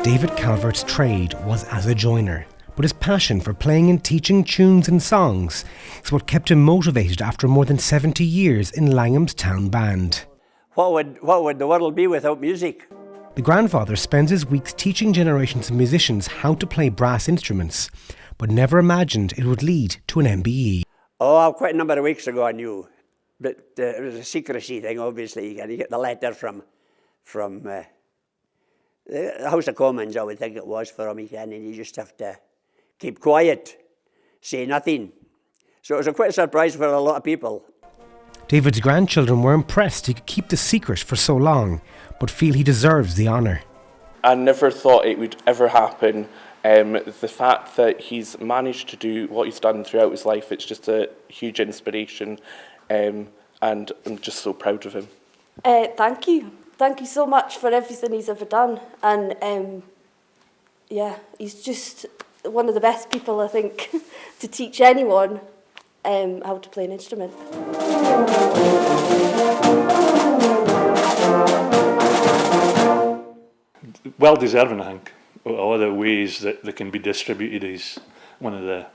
David Calvert's trade was as a joiner, but his passion for playing and teaching tunes and songs is what kept him motivated after more than 70 years in Langholm's town band. What would the world be without music? The grandfather spends his weeks teaching generations of musicians how to play brass instruments, but never imagined it would lead to an MBE. Oh, quite a number of weeks ago I knew, but it was a secrecy thing, obviously. You get the letter from the House of Commons, I would think it was, for him, and you just have to keep quiet, say nothing. So it was quite a surprise for a lot of people. David's grandchildren were impressed he could keep the secret for so long, but feel he deserves the honour. I never thought it would ever happen. The fact that he's managed to do what he's done throughout his life, it's just a huge inspiration, and I'm just so proud of him. Thank you. Thank you so much for everything he's ever done. And yeah, he's just one of the best people, I think, to teach anyone how to play an instrument. Well deserving, I think. All the ways that they can be distributed, is one of the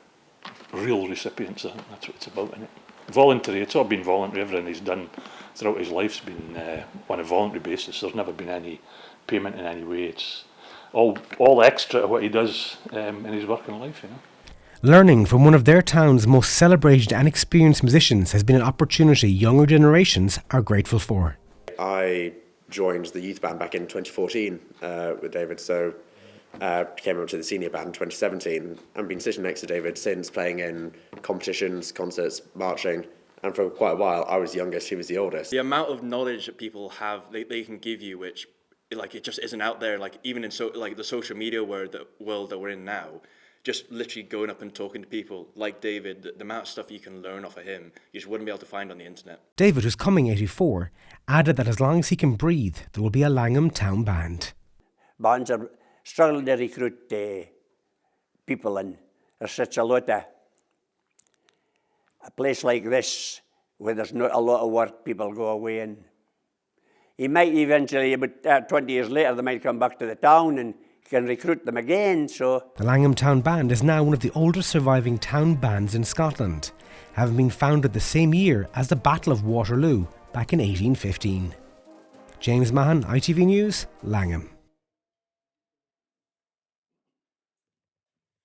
real recipients. I think that's what it's about, isn't it? Voluntary, it's all been voluntary. Everything he's done throughout his life's been on a voluntary basis. There's never been any payment in any way. It's all extra to what he does in his working life, you know. Learning from one of their town's most celebrated and experienced musicians has been an opportunity younger generations are grateful for. I joined the youth band back in 2014 with David, so came up to the senior band in 2017 and been sitting next to David since, playing in competitions, concerts, marching, and for quite a while I was youngest, he was the oldest. The amount of knowledge that people have, they can give you, which it just isn't out there, even in the social media world that we're in now. Just literally going up and talking to people like David, the amount of stuff you can learn off of him, you just wouldn't be able to find on the internet. David, who's coming 84, added that as long as he can breathe, there will be a Langholm town band. Bands are struggling to recruit people, and there's such a lot of a place like this where there's not a lot of work, people go away, and he might eventually, about 20 years later, they might come back to the town and can recruit them again. So the Langholm Town Band is now one of the oldest surviving town bands in Scotland, having been founded the same year as the Battle of Waterloo back in 1815. James Mahan, ITV News, Langholm.